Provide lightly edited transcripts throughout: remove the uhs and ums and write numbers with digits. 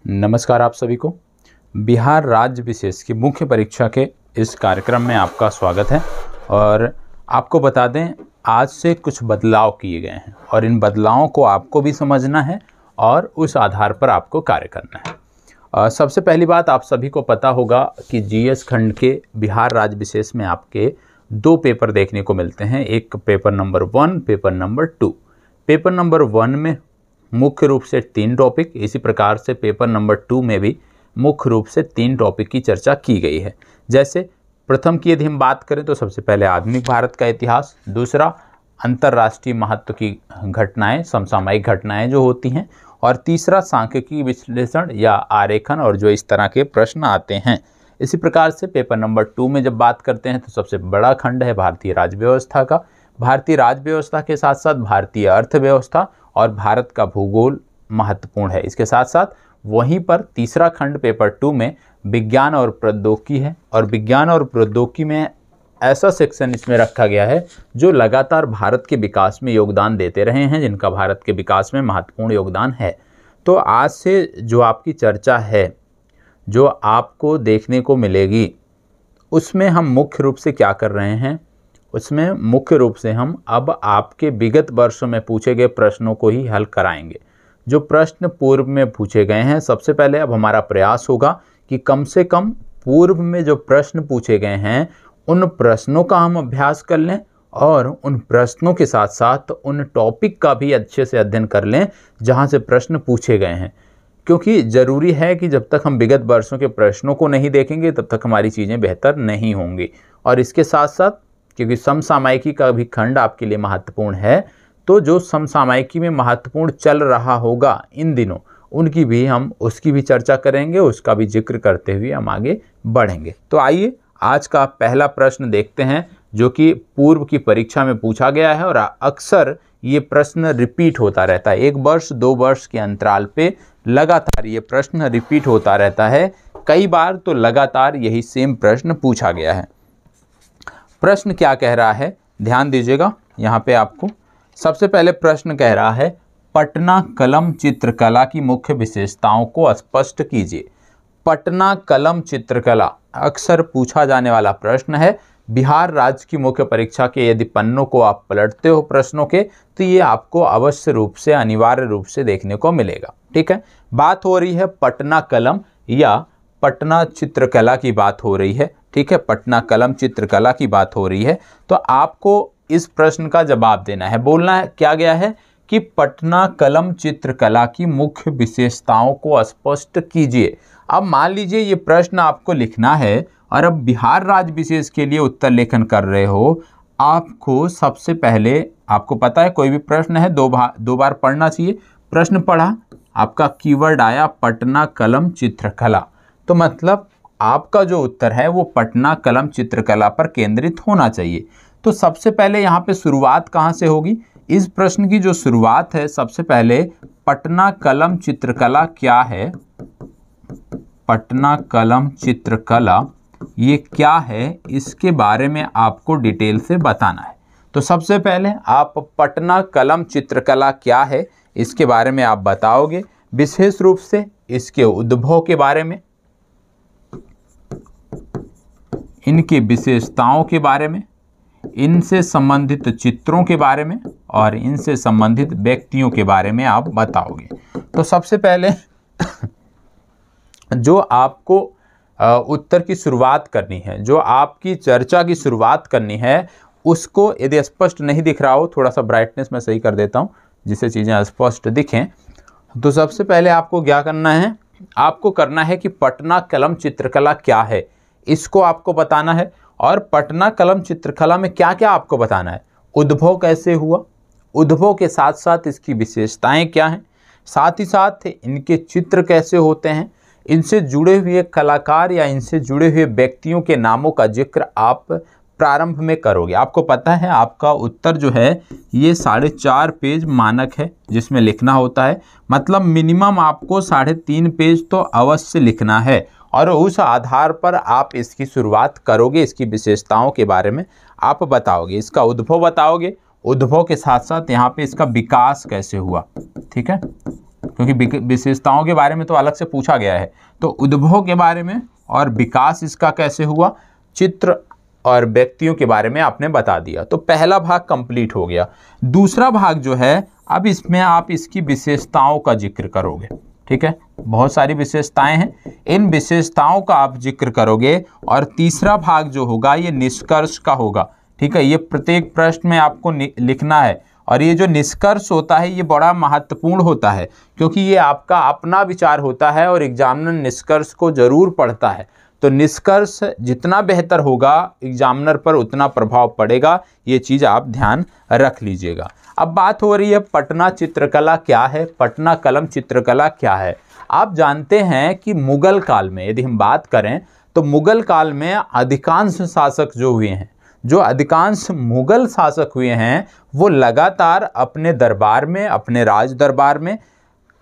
नमस्कार आप सभी को। बिहार राज्य विशेष की मुख्य परीक्षा के इस कार्यक्रम में आपका स्वागत है। और आपको बता दें, आज से कुछ बदलाव किए गए हैं और इन बदलावों को आपको भी समझना है और उस आधार पर आपको कार्य करना है। सबसे पहली बात, आप सभी को पता होगा कि जीएस खंड के बिहार राज्य विशेष में आपके दो पेपर देखने को मिलते हैं, एक paper number 1, paper number 2। Paper number 1 में मुख्य रूप से 3 टॉपिक, इसी प्रकार से पेपर नंबर 2 में भी मुख्य रूप से 3 टॉपिक की चर्चा की गई है। जैसे प्रथम की यदि हम बात करें तो सबसे पहले आधुनिक भारत का इतिहास, दूसरा अंतर्राष्ट्रीय महत्व की घटनाएं, समसामयिक घटनाएं जो होती हैं, और तीसरा सांख्यिकी विश्लेषण या आरेखन और जो इस तरह के प्रश्न आते हैं। इसी प्रकार से पेपर नंबर 2 में जब बात करते हैं तो सबसे बड़ा खंड है भारतीय राज्य व्यवस्था का। भारतीय राज्य व्यवस्था के साथ साथ भारतीय अर्थव्यवस्था और भारत का भूगोल महत्वपूर्ण है। इसके साथ साथ वहीं पर तीसरा खंड पेपर 2 में विज्ञान और प्रौद्योगिकी है, और विज्ञान और प्रौद्योगिकी में ऐसा सेक्शन इसमें रखा गया है जो लगातार भारत के विकास में योगदान देते रहे हैं, जिनका भारत के विकास में महत्वपूर्ण योगदान है। तो आज से जो आपकी चर्चा है, जो आपको देखने को मिलेगी, उसमें हम मुख्य रूप से क्या कर रहे हैं, उसमें मुख्य रूप से हम अब आपके विगत वर्षों में पूछे गए प्रश्नों को ही हल कराएंगे। जो प्रश्न पूर्व में पूछे गए हैं, सबसे पहले अब हमारा प्रयास होगा कि कम से कम पूर्व में जो प्रश्न पूछे गए हैं उन प्रश्नों का हम अभ्यास कर लें, और उन प्रश्नों के साथ साथ उन टॉपिक का भी अच्छे से अध्ययन कर लें जहां से प्रश्न पूछे गए हैं। क्योंकि ज़रूरी है कि जब तक हम विगत वर्षों के प्रश्नों को नहीं देखेंगे तब तक हमारी चीज़ें बेहतर नहीं होंगी। और इसके साथ साथ क्योंकि समसामयिकी का भी खंड आपके लिए महत्वपूर्ण है, तो जो समसामयिकी में महत्वपूर्ण चल रहा होगा इन दिनों, उनकी भी हम उसकी भी चर्चा करेंगे, उसका भी जिक्र करते हुए हम आगे बढ़ेंगे। तो आइए आज का पहला प्रश्न देखते हैं, जो कि पूर्व की परीक्षा में पूछा गया है और अक्सर ये प्रश्न रिपीट होता रहता है। 1 वर्ष 2 वर्ष के अंतराल पे लगातार ये प्रश्न रिपीट होता रहता है। कई बार तो लगातार यही सेम प्रश्न पूछा गया है। प्रश्न क्या कह रहा है, ध्यान दीजिएगा। यहाँ पे आपको सबसे पहले प्रश्न कह रहा है, पटना कलम चित्रकला की मुख्य विशेषताओं को स्पष्ट कीजिए। पटना कलम चित्रकला अक्सर पूछा जाने वाला प्रश्न है। बिहार राज्य की मुख्य परीक्षा के यदि पन्नों को आप पलटते हो प्रश्नों के, तो ये आपको अवश्य रूप से, अनिवार्य रूप से देखने को मिलेगा। ठीक है, बात हो रही है पटना कलम या पटना चित्रकला की बात हो रही है। ठीक है, पटना कलम चित्रकला की बात हो रही है। तो आपको इस प्रश्न का जवाब देना है। बोलना है क्या गया है कि पटना कलम चित्रकला की मुख्य विशेषताओं को स्पष्ट कीजिए। अब मान लीजिए ये प्रश्न आपको लिखना है और अब बिहार राज्य विशेष के लिए उत्तर लेखन कर रहे हो। आपको सबसे पहले, आपको पता है कोई भी प्रश्न है दो बार पढ़ना चाहिए। प्रश्न पढ़ा, आपका कीवर्ड आया पटना कलम चित्रकला, तो मतलब आपका जो उत्तर है वो पटना कलम चित्रकला पर केंद्रित होना चाहिए। तो सबसे पहले यहाँ पे शुरुआत कहाँ से होगी? इस प्रश्न की जो शुरुआत है, सबसे पहले पटना कलम चित्रकला क्या है, पटना कलम चित्रकला ये क्या है, इसके बारे में आपको डिटेल से बताना है। तो सबसे पहले आप पटना कलम चित्रकला क्या है इसके बारे में आप बताओगे, विशेष रूप से इसके उद्भव के बारे में, इनकी विशेषताओं के बारे में, इनसे संबंधित चित्रों के बारे में और इनसे संबंधित व्यक्तियों के बारे में आप बताओगे। तो सबसे पहले जो आपको उत्तर की शुरुआत करनी है, जो आपकी चर्चा की शुरुआत करनी है, उसको यदि स्पष्ट नहीं दिख रहा हो, थोड़ा सा ब्राइटनेस मैं सही कर देता हूँ जिससे चीज़ें स्पष्ट दिखें। तो सबसे पहले आपको क्या करना है, आपको करना है कि पटना कलम चित्रकला क्या है इसको आपको बताना है। और पटना कलम चित्रकला में क्या क्या आपको बताना है, उद्भव कैसे हुआ, उद्भव के साथ साथ इसकी विशेषताएं क्या हैं, साथ ही साथ इनके चित्र कैसे होते हैं, इनसे जुड़े हुए कलाकार या इनसे जुड़े हुए व्यक्तियों के नामों का जिक्र आप प्रारंभ में करोगे। आपको पता है आपका उत्तर जो है ये 4.5 पेज मानक है जिसमें लिखना होता है, मतलब मिनिमम आपको 3.5 पेज तो अवश्य लिखना है, और उस आधार पर आप इसकी शुरुआत करोगे। इसकी विशेषताओं के बारे में आप बताओगे, इसका उद्भव बताओगे, उद्भव के साथ साथ यहाँ पे इसका विकास कैसे हुआ। ठीक है, क्योंकि विशेषताओं के बारे में तो अलग से पूछा गया है। तो उद्भव के बारे में और विकास इसका कैसे हुआ, चित्र और व्यक्तियों के बारे में आपने बता दिया। तो पहला भाग कंप्लीट हो गया। दूसरा भाग जो है, अब इसमें आप इसकी विशेषताओं का जिक्र करोगे। ठीक है, बहुत सारी विशेषताएं हैं, इन विशेषताओं का आप जिक्र करोगे। और तीसरा भाग जो होगा ये निष्कर्ष का होगा। ठीक है, ये प्रत्येक प्रश्न में आपको लिखना है। और ये जो निष्कर्ष होता है ये बड़ा महत्वपूर्ण होता है, क्योंकि ये आपका अपना विचार होता है और एग्जामिनर निष्कर्ष को जरूर पढ़ता है। तो निष्कर्ष जितना बेहतर होगा एग्जामिनर पर उतना प्रभाव पड़ेगा, ये चीज़ आप ध्यान रख लीजिएगा। अब बात हो रही है पटना चित्रकला क्या है, पटना कलम चित्रकला क्या है। आप जानते हैं कि मुगल काल में यदि हम बात करें तो मुगल काल में अधिकांश शासक जो हुए हैं, जो अधिकांश मुगल शासक हुए हैं, वो लगातार अपने दरबार में, अपने राज दरबार में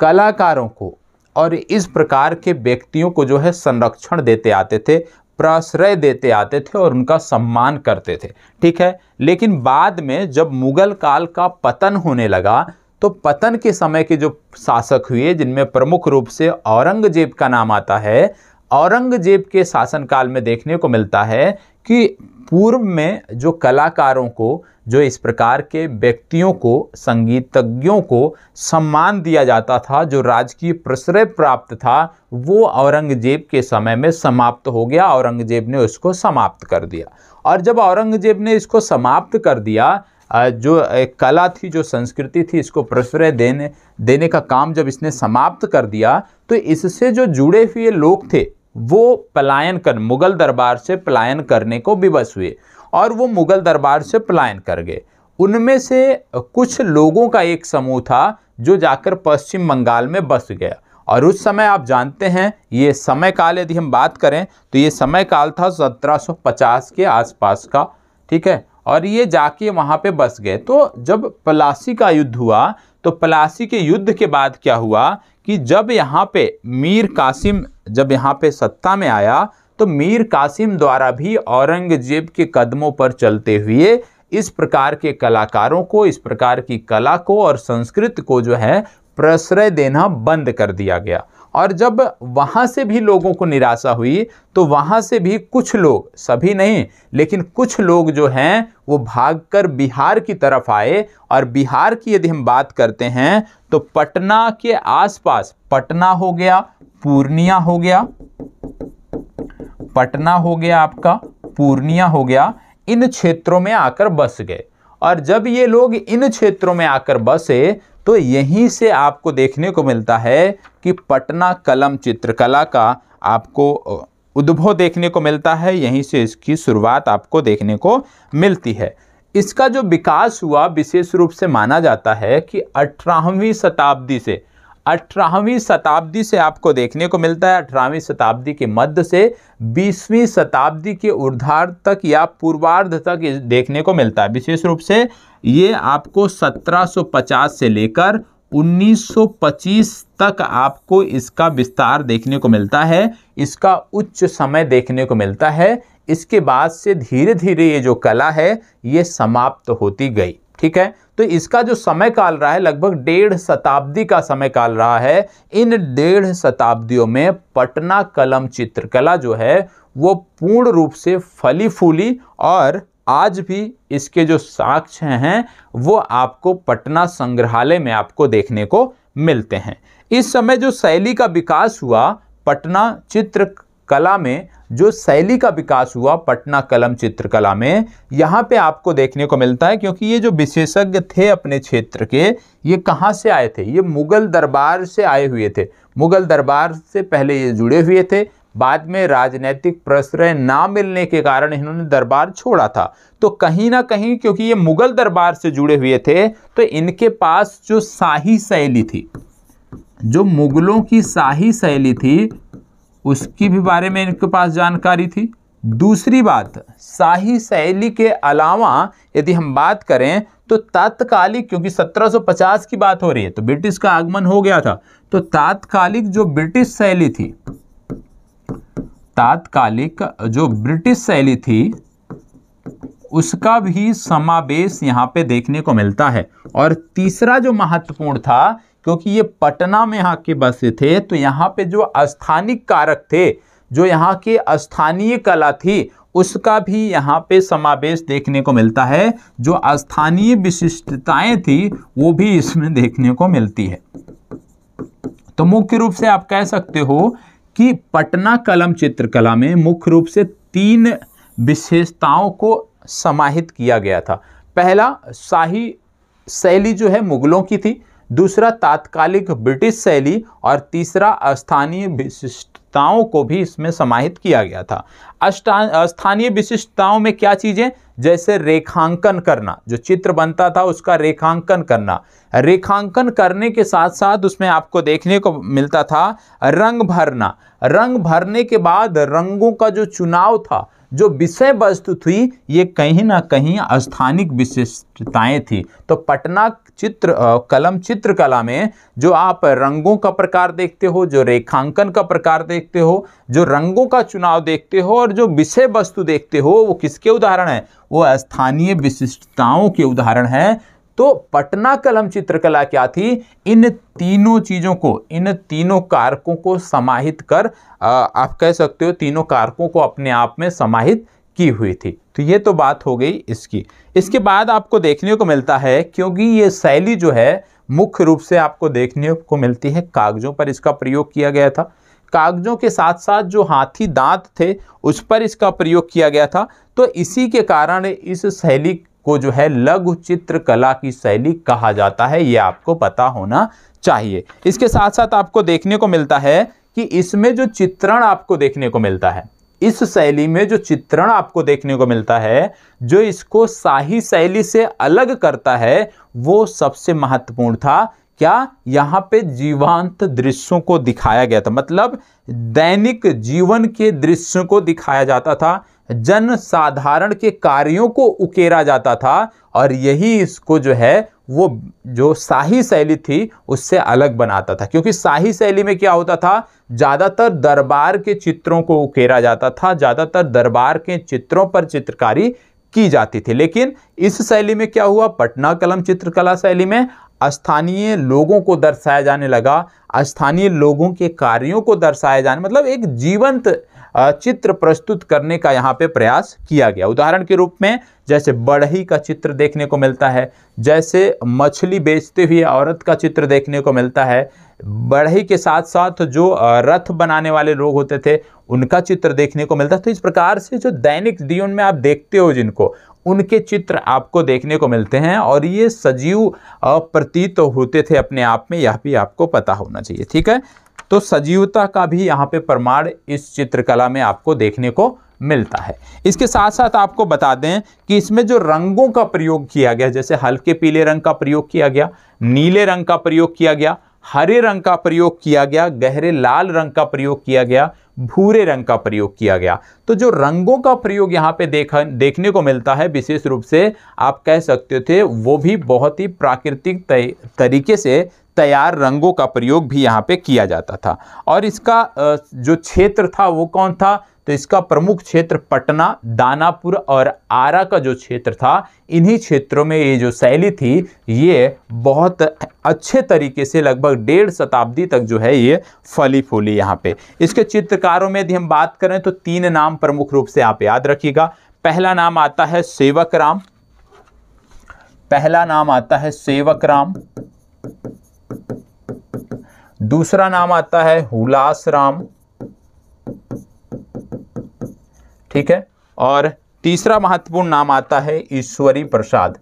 कलाकारों को और इस प्रकार के व्यक्तियों को जो है संरक्षण देते आते थे, प्रश्रय देते आते थे और उनका सम्मान करते थे। ठीक है, लेकिन बाद में जब मुगल काल का पतन होने लगा तो पतन के समय के जो शासक हुए, जिनमें प्रमुख रूप से औरंगजेब का नाम आता है, औरंगजेब के शासनकाल में देखने को मिलता है कि पूर्व में जो कलाकारों को, जो इस प्रकार के व्यक्तियों को, संगीतज्ञों को सम्मान दिया जाता था, जो राजकीय प्रश्रय प्राप्त था, वो औरंगजेब के समय में समाप्त हो गया। औरंगजेब ने उसको समाप्त कर दिया। और जब औरंगजेब ने इसको समाप्त कर दिया, जो कला थी, जो संस्कृति थी, इसको प्रश्रय देने का काम जब इसने समाप्त कर दिया, तो इससे जो जुड़े हुए लोग थे वो पलायन कर, मुगल दरबार से पलायन करने को विवश हुए और वो मुगल दरबार से पलायन कर गए। उनमें से कुछ लोगों का एक समूह था जो जाकर पश्चिम बंगाल में बस गया। और उस समय आप जानते हैं, ये समय काल यदि हम बात करें तो ये समय काल था 1750 के आसपास का। ठीक है, और ये जाके वहाँ पे बस गए। तो जब प्लासी का युद्ध हुआ, तो प्लासी के युद्ध के बाद क्या हुआ कि जब यहाँ पे मीर कासिम जब यहाँ पे सत्ता में आया, तो मीर कासिम द्वारा भी औरंगजेब के कदमों पर चलते हुए इस प्रकार के कलाकारों को, इस प्रकार की कला को और संस्कृति को जो है प्रश्रय देना बंद कर दिया गया। और जब वहाँ से भी लोगों को निराशा हुई, तो वहाँ से भी कुछ लोग, सभी नहीं लेकिन कुछ लोग जो हैं वो भागकर बिहार की तरफ आए। और बिहार की यदि हम बात करते हैं तो पटना के आसपास, पटना हो गया, पूर्णिया हो गया, पटना हो गया आपका, पूर्णिया हो गया, इन क्षेत्रों में आकर बस गए। और जब ये लोग इन क्षेत्रों में आकर बसे तो यहीं से आपको देखने को मिलता है कि पटना कलम चित्रकला का आपको उद्भव देखने को मिलता है। यहीं से इसकी शुरुआत आपको देखने को मिलती है। इसका जो विकास हुआ विशेष रूप से माना जाता है कि 18वीं शताब्दी से आपको देखने को मिलता है। 18वीं शताब्दी के मध्य से 20वीं शताब्दी के ऊर्ध्वार्ध तक या पूर्वार्ध तक देखने को मिलता है। विशेष रूप से ये आपको 1750 से लेकर 1925 तक आपको इसका विस्तार देखने को मिलता है, इसका उच्च समय देखने को मिलता है। इसके बाद से धीरे धीरे ये जो कला है ये समाप्त होती गई। ठीक है, तो इसका जो समय काल रहा है लगभग 1.5 शताब्दी का समय काल रहा है। इन 1.5 शताब्दियों में पटना कलम चित्रकला जो है वो पूर्ण रूप से फली फूली और आज भी इसके जो साक्ष्य हैं वो आपको पटना संग्रहालय में आपको देखने को मिलते हैं। इस समय जो शैली का विकास हुआ पटना चित्रकला में, जो शैली का विकास हुआ पटना कलम चित्रकला में, यहाँ पे आपको देखने को मिलता है क्योंकि ये जो विशेषज्ञ थे अपने क्षेत्र के, ये कहाँ से आए थे? ये मुगल दरबार से आए हुए थे। मुगल दरबार से पहले ये जुड़े हुए थे, बाद में राजनीतिक प्रश्रय ना मिलने के कारण इन्होंने दरबार छोड़ा था। तो कहीं ना कहीं क्योंकि ये मुगल दरबार से जुड़े हुए थे तो इनके पास जो शाही शैली थी, जो मुगलों की शाही शैली थी, उसकी भी बारे में इनके पास जानकारी थी। दूसरी बात, शाही शैली के अलावा यदि हम बात करें तो तात्कालिक, क्योंकि 1750 की बात हो रही है तो ब्रिटिश का आगमन हो गया था, तो तात्कालिक जो ब्रिटिश शैली थी, तात्कालिक जो ब्रिटिश शैली थी उसका भी समावेश यहाँ पे देखने को मिलता है। और तीसरा जो महत्वपूर्ण था, क्योंकि ये पटना में आके बसे थे, तो यहाँ पे जो स्थानिक कारक थे, जो यहाँ की स्थानीय कला थी, उसका भी यहाँ पे समावेश देखने को मिलता है। जो स्थानीय विशिष्टताएं थी वो भी इसमें देखने को मिलती है। तो मुख्य रूप से आप कह सकते हो कि पटना कलम चित्रकला में मुख्य रूप से 3 विशेषताओं को समाहित किया गया था। पहला, शाही शैली जो है मुगलों की थी, दूसरा तात्कालिक ब्रिटिश शैली, और तीसरा स्थानीय विशिष्टताओं को भी इसमें समाहित किया गया था। स्थानीय विशिष्टताओं में क्या चीजें, जैसे रेखांकन करना, जो चित्र बनता था उसका रेखांकन करना। रेखांकन करने के साथ साथ उसमें आपको देखने को मिलता था रंग भरना। रंग भरने के बाद रंगों का जो चुनाव था, जो विषय वस्तु थी, ये कहीं ना कहीं स्थानिक विशिष्टताएं थी। तो पटना कलम चित्रकला में जो आप रंगों का प्रकार देखते हो, जो रेखांकन का प्रकार देखते हो, जो रंगों का चुनाव देखते हो और जो विषय वस्तु देखते हो, वो किसके उदाहरण है? वो स्थानीय विशिष्टताओं के उदाहरण हैं। तो पटना कलम चित्रकला क्या थी? इन तीनों चीजों को, इन तीनों कारकों को समाहित कर आप कह सकते हो तीनों कारकों को अपने आप में समाहित की हुई थी। तो ये तो बात हो गई इसकी। इसके बाद आपको देखने को मिलता है, क्योंकि ये शैली जो है मुख्य रूप से आपको देखने को मिलती है कागजों पर इसका प्रयोग किया गया था। कागजों के साथ साथ जो हाथी दांत थे उस पर इसका प्रयोग किया गया था। तो इसी के कारण इस शैली को जो है लघु चित्रकला की शैली कहा जाता है, ये आपको पता होना चाहिए। इसके साथ साथ आपको देखने को मिलता है कि इसमें जो चित्रण आपको देखने को मिलता है, इस शैली में जो चित्रण आपको देखने को मिलता है, जो इसको शाही शैली से अलग करता है, वो सबसे महत्वपूर्ण था। क्या? यहाँ पे जीवंत दृश्यों को दिखाया गया था, मतलब दैनिक जीवन के दृश्यों को दिखाया जाता था, जन साधारण के कार्यों को उकेरा जाता था, और यही इसको जो है वो जो शाही शैली थी उससे अलग बनाता था। क्योंकि शाही शैली में क्या होता था, ज़्यादातर दरबार के चित्रों को उकेरा जाता था, ज़्यादातर दरबार के चित्रों पर चित्रकारी की जाती थी। लेकिन इस शैली में क्या हुआ, पटना कलम चित्रकला शैली में स्थानीय लोगों को दर्शाया जाने लगा, स्थानीय लोगों के कार्यों को दर्शाया जाने, मतलब एक जीवंत चित्र प्रस्तुत करने का यहाँ पे प्रयास किया गया। उदाहरण के रूप में जैसे बढ़ई का चित्र देखने को मिलता है, जैसे मछली बेचते हुए औरत का चित्र देखने को मिलता है, बढ़ई के साथ साथ जो रथ बनाने वाले लोग होते थे उनका चित्र देखने को मिलता है। तो इस प्रकार से जो दैनिक जीवन में आप देखते हो जिनको, उनके चित्र आपको देखने को मिलते हैं, और ये सजीव प्रतीत होते थे अपने आप में, यह भी आपको पता होना चाहिए। ठीक है, तो सजीवता का भी यहाँ पे प्रमाण इस चित्रकला में आपको देखने को मिलता है। इसके साथ साथ आपको बता दें कि इसमें जो रंगों का प्रयोग किया गया, जैसे हल्के पीले रंग का प्रयोग किया गया, नीले रंग का प्रयोग किया गया, हरे रंग का प्रयोग किया गया, गहरे लाल रंग का प्रयोग किया गया, भूरे रंग का प्रयोग किया गया। तो जो रंगों का प्रयोग यहाँ पे देखने को मिलता है, विशेष रूप से आप कह सकते थे वो भी बहुत ही प्राकृतिक तरीके से तैयार रंगों का प्रयोग भी यहाँ पे किया जाता था। और इसका जो क्षेत्र था वो कौन था, तो इसका प्रमुख क्षेत्र पटना, दानापुर और आरा का जो क्षेत्र था, इन्हीं क्षेत्रों में ये जो शैली थी ये बहुत अच्छे तरीके से लगभग 1.5 शताब्दी तक जो है ये फली फूली यहाँ पे। इसके चित्रकारों में यदि हम बात करें तो 3 नाम प्रमुख रूप से आप याद रखिएगा। पहला नाम आता है सेवक राम, पहला नाम आता है सेवक राम, दूसरा नाम आता है हुलास राम, ठीक है, और तीसरा महत्वपूर्ण नाम आता है ईश्वरी प्रसाद।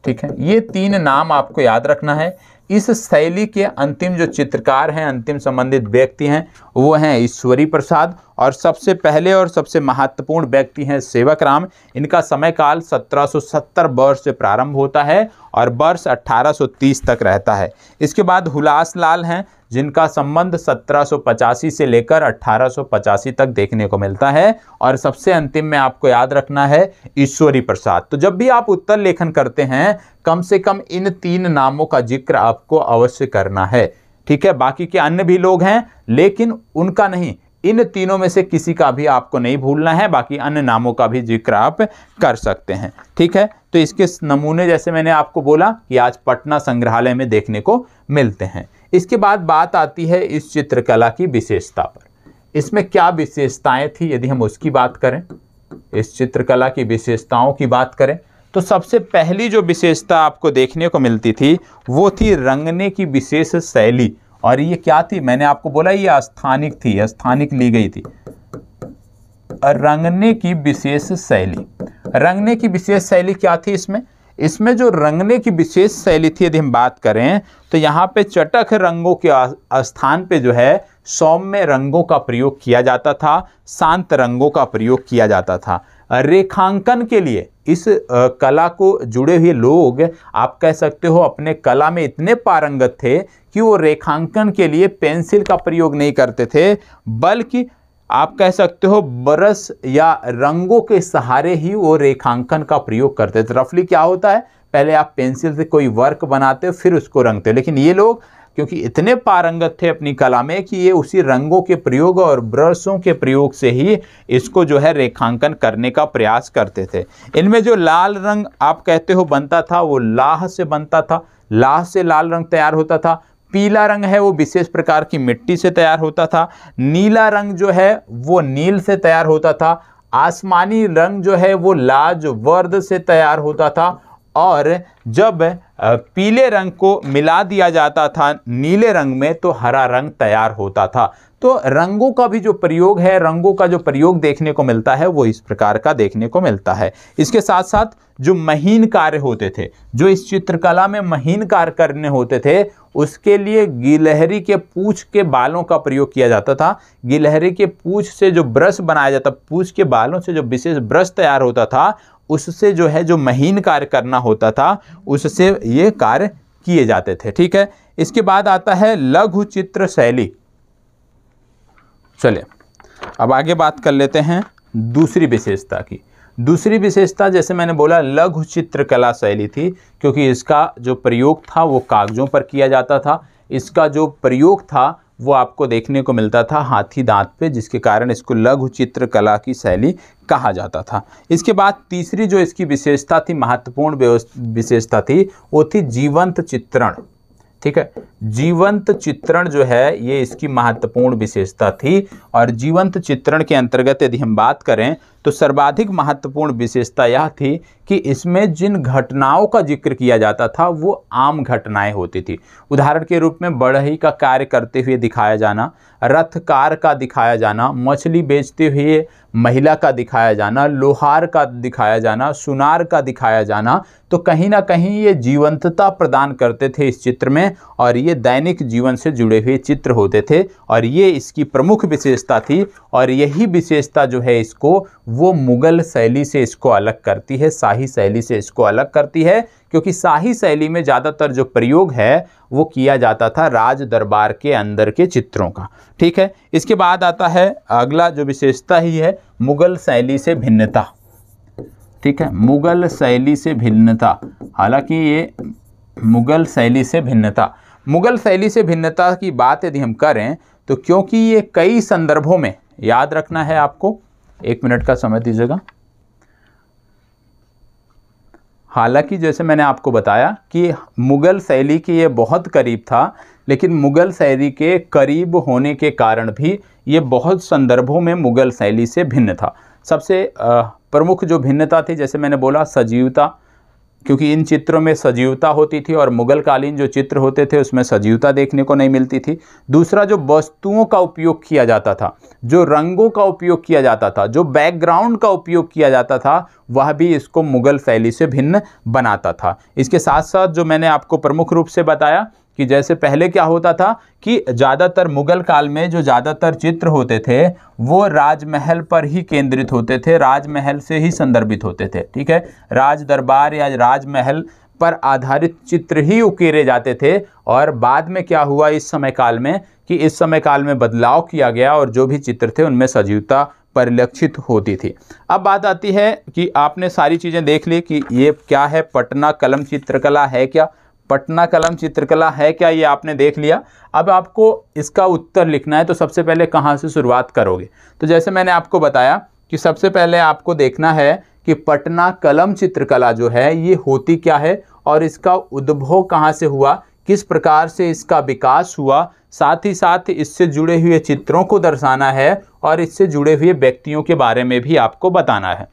ठीक है, ये 3 नाम आपको याद रखना है। इस शैली के अंतिम जो चित्रकार हैं, अंतिम संबंधित व्यक्ति हैं, वो हैं ईश्वरी प्रसाद, और सबसे पहले और सबसे महत्वपूर्ण व्यक्ति हैं सेवक राम। इनका समय काल 1770 वर्ष से प्रारंभ होता है और वर्ष 1830 तक रहता है। इसके बाद हुलास लाल हैं, जिनका संबंध 1785 से लेकर 1885 तक देखने को मिलता है, और सबसे अंतिम में आपको याद रखना है ईश्वरी प्रसाद। तो जब भी आप उत्तर लेखन करते हैं, कम से कम इन 3 नामों का जिक्र आपको अवश्य करना है। ठीक है, बाकी के अन्य भी लोग हैं लेकिन उनका नहीं, इन तीनों में से किसी का भी आपको नहीं भूलना है, बाकी अन्य नामों का भी जिक्र आप कर सकते हैं। ठीक है, तो इसके नमूने जैसे मैंने आपको बोला कि आज पटना संग्रहालय में देखने को मिलते हैं। इसके बाद बात आती है इस चित्रकला की विशेषता पर। इसमें क्या विशेषताएं थी यदि हम उसकी बात करें, इस चित्रकला की विशेषताओं की बात करें, तो सबसे पहली जो विशेषता आपको देखने को मिलती थी वो थी रंगने की विशेष शैली। और ये क्या थी, मैंने आपको बोला ये स्थानिक थी, स्थानिक ली गई थी। रंगने की विशेष शैली, रंगने की विशेष शैली क्या थी इसमें जो रंगने की विशेष शैली थी यदि हम बात करें तो यहाँ पे चटक रंगों के स्थान पे जो है सौम्य रंगों का प्रयोग किया जाता था, शांत रंगों का प्रयोग किया जाता था। रेखांकन के लिए इस कला को जुड़े हुए लोग आप कह सकते हो अपने कला में इतने पारंगत थे कि वो रेखांकन के लिए पेंसिल का प्रयोग नहीं करते थे, बल्कि आप कह सकते हो ब्रश या रंगों के सहारे ही वो रेखांकन का प्रयोग करते थे। रफली क्या होता है, पहले आप पेंसिल से कोई वर्क बनाते हो फिर उसको रंगते हो, लेकिन ये लोग क्योंकि इतने पारंगत थे अपनी कला में कि ये उसी रंगों के प्रयोग और ब्रशों के प्रयोग से ही इसको जो है रेखांकन करने का प्रयास करते थे। इनमें जो लाल रंग आप कहते हो बनता था वो लाह से बनता था, लाह से लाल रंग तैयार होता था। पीला रंग है वो विशेष प्रकार की मिट्टी से तैयार होता था। नीला रंग जो है वो नील से तैयार होता था। आसमानी रंग जो है वो लाजवर्द से तैयार होता था। और जब पीले रंग को मिला दिया जाता था नीले रंग में तो हरा रंग तैयार होता था। तो रंगों का भी जो प्रयोग है, रंगों का जो प्रयोग देखने को मिलता है वो इस प्रकार का देखने को मिलता है। इसके साथ साथ जो महीन कार्य होते थे, जो इस चित्रकला में महीन कार्य करने होते थे, उसके लिए गिलहरी के पूंछ के बालों का प्रयोग किया जाता था। गिलहरी के पूंछ से जो ब्रश बनाया जाता, पूंछ के बालों से जो विशेष ब्रश तैयार होता था, उससे जो है जो महीन कार्य करना होता था उससे ये कार्य किए जाते थे। ठीक है, इसके बाद आता है लघु चित्र शैली। चलिए अब आगे बात कर लेते हैं दूसरी विशेषता की। दूसरी विशेषता जैसे मैंने बोला लघु चित्रकला शैली थी, क्योंकि इसका जो प्रयोग था वो कागजों पर किया जाता था। इसका जो प्रयोग था वो आपको देखने को मिलता था हाथी दांत पे, जिसके कारण इसको लघु चित्रकला की शैली कहा जाता था। इसके बाद तीसरी जो इसकी विशेषता थी, महत्वपूर्ण विशेषता थी, वो थी जीवंत चित्रण। ठीक है, जीवंत चित्रण जो है ये इसकी महत्वपूर्ण विशेषता थी। और जीवंत चित्रण के अंतर्गत यदि हम बात करें तो सर्वाधिक महत्वपूर्ण विशेषता यह थी कि इसमें जिन घटनाओं का जिक्र किया जाता था वो आम घटनाएं होती थी। उदाहरण के रूप में बढ़ई का कार्य करते हुए दिखाया जाना, रथकार का दिखाया जाना, मछली बेचते हुए महिला का दिखाया जाना, लोहार का दिखाया जाना, सुनार का दिखाया जाना। तो कहीं ना कहीं ये जीवंतता प्रदान करते थे इस चित्र में, और ये दैनिक जीवन से जुड़े हुए चित्र होते थे, और ये इसकी प्रमुख विशेषता थी। और यही विशेषता जो है इसको वो मुगल शैली से इसको अलग करती है, शाही शैली से इसको अलग करती है, क्योंकि शाही शैली में ज़्यादातर जो प्रयोग है वो किया जाता था राज दरबार के अंदर के चित्रों का। ठीक है, इसके बाद आता है अगला जो विशेषता ही है मुगल शैली से भिन्नता। ठीक है, मुगल शैली से भिन्नता। हालांकि ये मुगल शैली से भिन्नता, मुगल शैली से भिन्नता की बात यदि हम करें तो क्योंकि ये कई संदर्भों में, याद रखना है आपको, 1 मिनट का समय दीजिएगा। हालांकि जैसे मैंने आपको बताया कि मुगल शैली के ये बहुत करीब था, लेकिन मुगल शैली के करीब होने के कारण भी ये बहुत संदर्भों में मुगल शैली से भिन्न था। सबसे प्रमुख जो भिन्नता थी, जैसे मैंने बोला, सजीवता, क्योंकि इन चित्रों में सजीवता होती थी और मुगल कालीन जो चित्र होते थे उसमें सजीवता देखने को नहीं मिलती थी। दूसरा, जो वस्तुओं का उपयोग किया जाता था, जो रंगों का उपयोग किया जाता था, जो बैकग्राउंड का उपयोग किया जाता था, वह भी इसको मुगल शैली से भिन्न बनाता था। इसके साथ साथ जो मैंने आपको प्रमुख रूप से बताया कि जैसे पहले क्या होता था कि ज़्यादातर मुगल काल में जो ज़्यादातर चित्र होते थे वो राजमहल पर ही केंद्रित होते थे, राजमहल से ही संदर्भित होते थे। ठीक है, राज दरबार या राजमहल पर आधारित चित्र ही उकेरे जाते थे। और बाद में क्या हुआ इस समय काल में कि इस समय काल में बदलाव किया गया और जो भी चित्र थे उनमें सजीवता परिलक्षित होती थी। अब बात आती है कि आपने सारी चीज़ें देख ली कि ये क्या है, पटना कलम चित्रकला है क्या। पटना कलम चित्रकला है क्या, ये आपने देख लिया। अब आपको इसका उत्तर लिखना है, तो सबसे पहले कहाँ से शुरुआत करोगे? तो जैसे मैंने आपको बताया कि सबसे पहले आपको देखना है कि पटना कलम चित्रकला जो है ये होती क्या है और इसका उद्भव कहाँ से हुआ, किस प्रकार से इसका विकास हुआ, साथ ही साथ इससे जुड़े हुए चित्रों को दर्शाना है और इससे जुड़े हुए व्यक्तियों के बारे में भी आपको बताना है।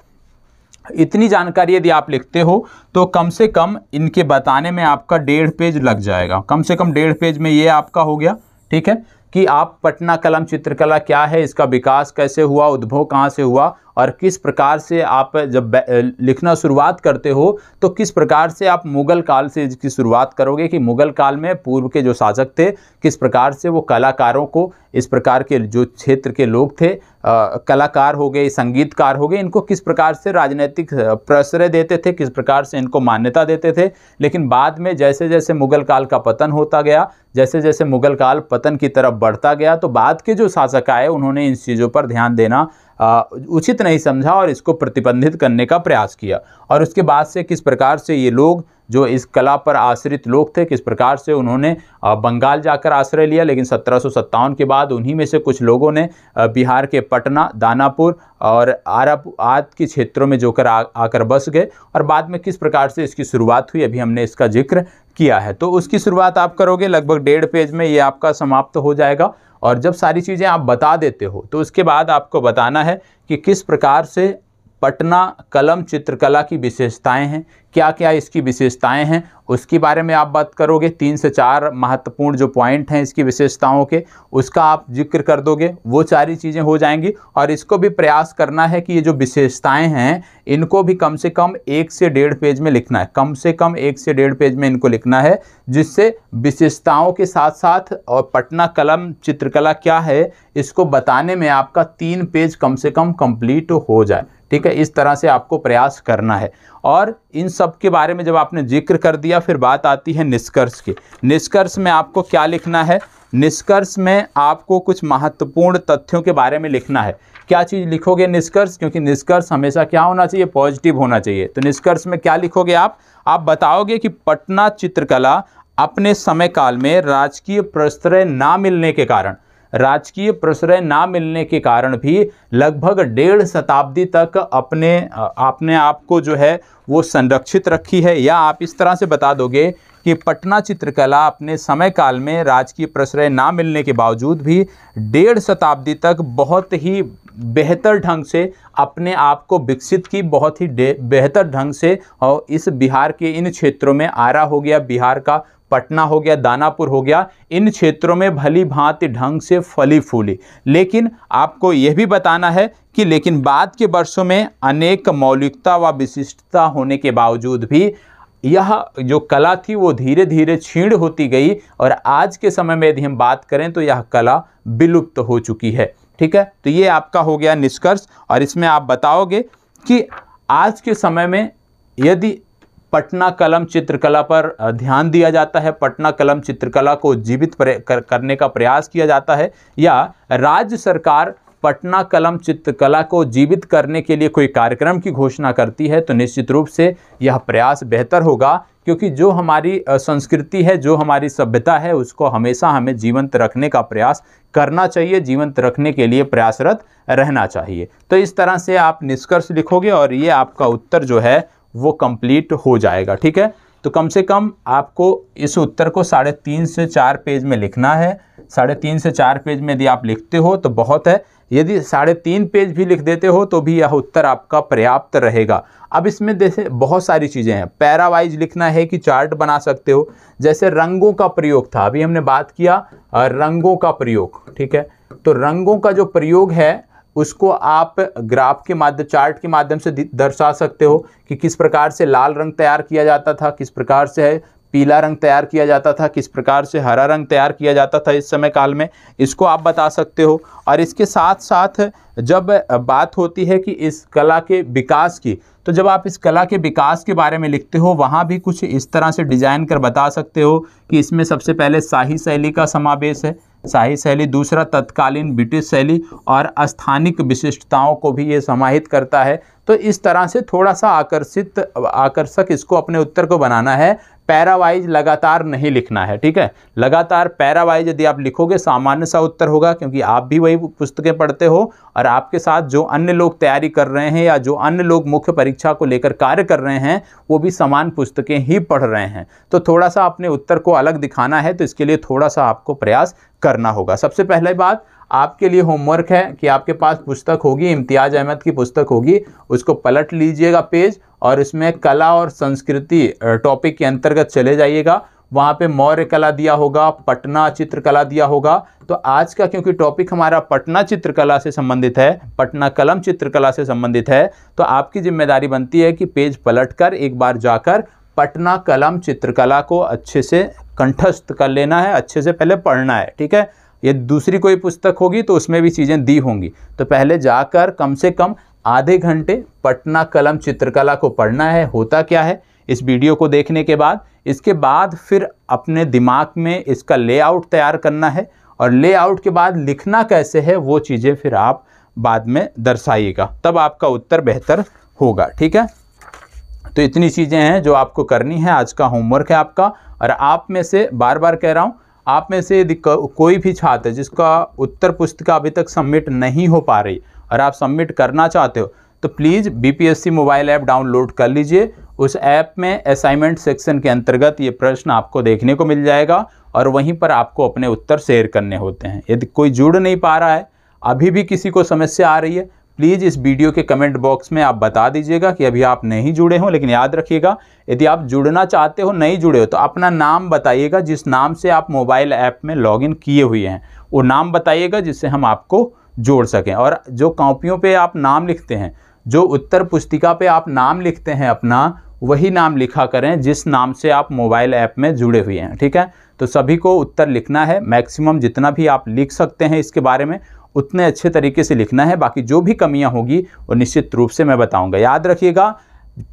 इतनी जानकारी यदि आप लिखते हो तो कम से कम इनके बताने में आपका 1.5 पेज लग जाएगा। कम से कम 1.5 पेज में ये आपका हो गया, ठीक है, कि आप पटना कलम चित्रकला क्या है, इसका विकास कैसे हुआ, उद्भव कहाँ से हुआ और किस प्रकार से आप जब लिखना शुरुआत करते हो तो किस प्रकार से आप मुगल काल से इसकी शुरुआत करोगे कि मुगल काल में पूर्व के जो शासक थे किस प्रकार से वो कलाकारों को, इस प्रकार के जो क्षेत्र के लोग थे, कलाकार हो गए, संगीतकार हो गए, इनको किस प्रकार से राजनीतिक प्रश्रय देते थे, किस प्रकार से इनको मान्यता देते थे। लेकिन बाद में जैसे जैसे मुगल काल का पतन होता गया, जैसे जैसे मुगल काल पतन की तरफ बढ़ता गया, तो बाद के जो शासक आए उन्होंने इन चीज़ों पर ध्यान देना उचित नहीं समझा और इसको प्रतिबंधित करने का प्रयास किया। और उसके बाद से किस प्रकार से ये लोग जो इस कला पर आश्रित लोग थे, किस प्रकार से उन्होंने बंगाल जाकर आश्रय लिया। लेकिन 1757 के बाद उन्हीं में से कुछ लोगों ने बिहार के पटना, दानापुर और आदि के क्षेत्रों में जोकर आकर बस गए और बाद में किस प्रकार से इसकी शुरुआत हुई, अभी हमने इसका जिक्र किया है। तो उसकी शुरुआत आप करोगे, लगभग 1.5 पेज में ये आपका समाप्त हो जाएगा। और जब सारी चीज़ें आप बता देते हो तो उसके बाद आपको बताना है कि किस प्रकार से पटना कलम चित्रकला की विशेषताएं हैं, क्या क्या इसकी विशेषताएं हैं, उसके बारे में आप बात करोगे। 3 से 4 महत्वपूर्ण जो पॉइंट हैं इसकी विशेषताओं के, उसका आप जिक्र कर दोगे, वो सारी चीज़ें हो जाएंगी। और इसको भी प्रयास करना है कि ये जो विशेषताएं हैं इनको भी कम से कम 1 से 1.5 पेज में लिखना है, कम से कम 1 से 1.5 पेज में इनको लिखना है, जिससे विशेषताओं के साथ साथ और पटना कलम चित्रकला क्या है इसको बताने में आपका 3 पेज कम से कम कंप्लीट हो जाए, ठीक है। इस तरह से आपको प्रयास करना है। और इन सब के बारे में जब आपने जिक्र कर दिया, फिर बात आती है निष्कर्ष की। निष्कर्ष में आपको क्या लिखना है? निष्कर्ष में आपको कुछ महत्वपूर्ण तथ्यों के बारे में लिखना है। क्या चीज़ लिखोगे निष्कर्ष? क्योंकि निष्कर्ष हमेशा क्या होना चाहिए? पॉजिटिव होना चाहिए। तो निष्कर्ष में क्या लिखोगे आप बताओगे कि पटना चित्रकला अपने समय काल में राजकीय प्रश्रय ना मिलने के कारण, राजकीय प्रश्रय ना मिलने के कारण भी लगभग 1.5 शताब्दी तक आपने आप को जो है वो संरक्षित रखी है। या आप इस तरह से बता दोगे कि पटना चित्रकला अपने समय काल में राजकीय प्रश्रय ना मिलने के बावजूद भी 1.5 शताब्दी तक बहुत ही बेहतर ढंग से अपने आप को विकसित की, बहुत ही बेहतर ढंग से। और इस बिहार के इन क्षेत्रों में, आरा हो गया बिहार का, पटना हो गया, दानापुर हो गया, इन क्षेत्रों में भली भांति ढंग से फली फूली। लेकिन आपको यह भी बताना है कि लेकिन बाद के वर्षों में अनेक मौलिकता व विशिष्टता होने के बावजूद भी यह जो कला थी वो धीरे धीरे क्षीण होती गई और आज के समय में यदि हम बात करें तो यह कला विलुप्त हो चुकी है, ठीक है। तो ये आपका हो गया निष्कर्ष। और इसमें आप बताओगे कि आज के समय में यदि पटना कलम चित्रकला पर ध्यान दिया जाता है, पटना कलम चित्रकला को जीवित करने का प्रयास किया जाता है, या राज्य सरकार पटना कलम चित्रकला को जीवित करने के लिए कोई कार्यक्रम की घोषणा करती है, तो निश्चित रूप से यह प्रयास बेहतर होगा। क्योंकि जो हमारी संस्कृति है, जो हमारी सभ्यता है, उसको हमेशा हमें जीवंत रखने का प्रयास करना चाहिए, जीवंत रखने के लिए प्रयासरत रहना चाहिए। तो इस तरह से आप निष्कर्ष लिखोगे और ये आपका उत्तर जो है वो कंप्लीट हो जाएगा, ठीक है। तो कम से कम आपको इस उत्तर को 3.5 से 4 पेज में लिखना है। 3.5 से 4 पेज में यदि आप लिखते हो तो बहुत है, यदि 3.5 पेज भी लिख देते हो तो भी यह उत्तर आपका पर्याप्त रहेगा। अब इसमें जैसे बहुत सारी चीज़ें हैं, पैरा वाइज लिखना है कि चार्ट बना सकते हो। जैसे रंगों का प्रयोग था, अभी हमने बात किया रंगों का प्रयोग, ठीक है। तो रंगों का जो प्रयोग है उसको आप ग्राफ के माध्यम, चार्ट के माध्यम से दर्शा सकते हो कि किस प्रकार से लाल रंग तैयार किया जाता था, किस प्रकार से पीला रंग तैयार किया जाता था, किस प्रकार से हरा रंग तैयार किया जाता था इस समय काल में, इसको आप बता सकते हो। और इसके साथ साथ जब बात होती है कि इस कला के विकास की, तो जब आप इस कला के विकास के बारे में लिखते हो वहाँ भी कुछ इस तरह से डिजाइन कर बता सकते हो कि इसमें सबसे पहले शाही शैली का समावेश है, शाही शैली, दूसरा तत्कालीन ब्रिटिश शैली और स्थानिक विशिष्टताओं को भी ये समाहित करता है। तो इस तरह से थोड़ा सा आकर्षक इसको अपने उत्तर को बनाना है। पैरावाइज लगातार नहीं लिखना है, ठीक है। लगातार पैरावाइज यदि आप लिखोगे सामान्य सा उत्तर होगा, क्योंकि आप भी वही पुस्तकें पढ़ते हो और आपके साथ जो अन्य लोग तैयारी कर रहे हैं या जो अन्य लोग मुख्य परीक्षा को लेकर कार्य कर रहे हैं वो भी समान पुस्तकें ही पढ़ रहे हैं। तो थोड़ा सा अपने उत्तर को अलग दिखाना है, तो इसके लिए थोड़ा सा आपको प्रयास करना होगा। सबसे पहले बात आपके लिए होमवर्क है कि आपके पास पुस्तक होगी, इम्तियाज़ अहमद की पुस्तक होगी, उसको पलट लीजिएगा पेज और इसमें कला और संस्कृति टॉपिक के अंतर्गत चले जाइएगा। वहाँ पे मौर्य कला दिया होगा, पटना चित्रकला दिया होगा। तो आज का क्योंकि टॉपिक हमारा पटना चित्रकला से संबंधित है, पटना कलम चित्रकला से संबंधित है, तो आपकी जिम्मेदारी बनती है कि पेज पलटकर एक बार जाकर पटना कलम चित्रकला को अच्छे से कंठस्थ कर लेना है, अच्छे से पहले पढ़ना है, ठीक है। ये दूसरी कोई पुस्तक होगी तो उसमें भी चीज़ें दी होंगी, तो पहले जाकर कम से कम आधे घंटे पटना कलम चित्रकला को पढ़ना है। होता क्या है इस वीडियो को देखने के बाद, इसके बाद फिर अपने दिमाग में इसका लेआउट तैयार करना है और लेआउट के बाद लिखना कैसे है वो चीज़ें फिर आप बाद में दर्शाइएगा, तब आपका उत्तर बेहतर होगा, ठीक है। तो इतनी चीज़ें हैं जो आपको करनी है, आज का होमवर्क है आपका। और आप में से बार बार कह रहा हूँ, आप में से यदि कोई भी छात्र जिसका उत्तर पुस्तिका अभी तक सबमिट नहीं हो पा रही और आप सबमिट करना चाहते हो तो please BPSC mobile app download कर लीजिए। उस ऐप में असाइनमेंट सेक्शन के अंतर्गत ये प्रश्न आपको देखने को मिल जाएगा और वहीं पर आपको अपने उत्तर शेयर करने होते हैं। यदि कोई जुड़ नहीं पा रहा है, अभी भी किसी को समस्या आ रही है, प्लीज़ इस वीडियो के कमेंट बॉक्स में आप बता दीजिएगा कि अभी आप नहीं जुड़े हो। लेकिन याद रखिएगा, यदि आप जुड़ना चाहते हो, नहीं जुड़े हो, तो अपना नाम बताइएगा, जिस नाम से आप मोबाइल ऐप में लॉगिन किए हुए हैं वो नाम बताइएगा जिससे हम आपको जोड़ सकें। और जो कॉपियों पे आप नाम लिखते हैं, जो उत्तर पुस्तिका पे आप नाम लिखते हैं अपना, वही नाम लिखा करें जिस नाम से आप मोबाइल ऐप में जुड़े हुए हैं, ठीक है। तो सभी को उत्तर लिखना है, मैक्सिमम जितना भी आप लिख सकते हैं इसके बारे में उतने अच्छे तरीके से लिखना है। बाकी जो भी कमियां होगी वो निश्चित रूप से मैं बताऊंगा। याद रखिएगा,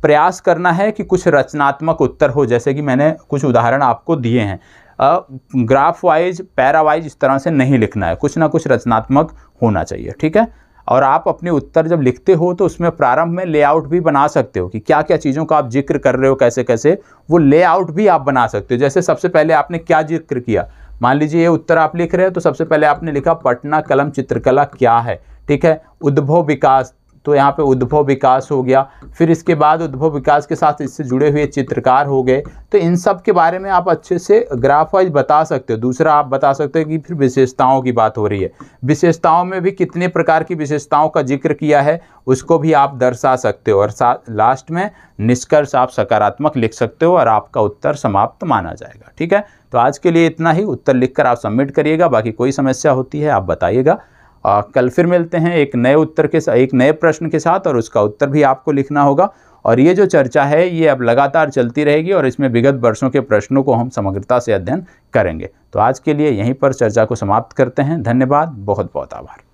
प्रयास करना है कि कुछ रचनात्मक उत्तर हो, जैसे कि मैंने कुछ उदाहरण आपको दिए हैं। ग्राफ वाइज, पैरा वाइज इस तरह से नहीं लिखना है, कुछ ना कुछ रचनात्मक होना चाहिए, ठीक है। और आप अपने उत्तर जब लिखते हो तो उसमें प्रारंभ में लेआउट भी बना सकते हो कि क्या क्या चीज़ों का आप जिक्र कर रहे हो, कैसे कैसे, वो लेआउट भी आप बना सकते हो। जैसे सबसे पहले आपने क्या जिक्र किया, मान लीजिए ये उत्तर आप लिख रहे हो तो सबसे पहले आपने लिखा पटना कलम चित्रकला क्या है, ठीक है। उद्भव विकास, तो यहाँ पे उद्भव विकास हो गया। फिर इसके बाद उद्भव विकास के साथ इससे जुड़े हुए चित्रकार हो गए। तो इन सब के बारे में आप अच्छे से ग्राफ वाइज बता सकते हो। दूसरा आप बता सकते हो कि फिर विशेषताओं की बात हो रही है, विशेषताओं में भी कितने प्रकार की विशेषताओं का जिक्र किया है उसको भी आप दर्शा सकते हो। और लास्ट में निष्कर्ष आप सकारात्मक लिख सकते हो और आपका उत्तर समाप्त माना जाएगा, ठीक है। तो आज के लिए इतना ही। उत्तर लिखकर आप सबमिट करिएगा, बाकी कोई समस्या होती है आप बताइएगा। कल फिर मिलते हैं एक नए उत्तर के साथ, एक नए प्रश्न के साथ, और उसका उत्तर भी आपको लिखना होगा। और ये जो चर्चा है ये अब लगातार चलती रहेगी और इसमें विगत वर्षों के प्रश्नों को हम समग्रता से अध्ययन करेंगे। तो आज के लिए यहीं पर चर्चा को समाप्त करते हैं। धन्यवाद, बहुत बहुत आभार।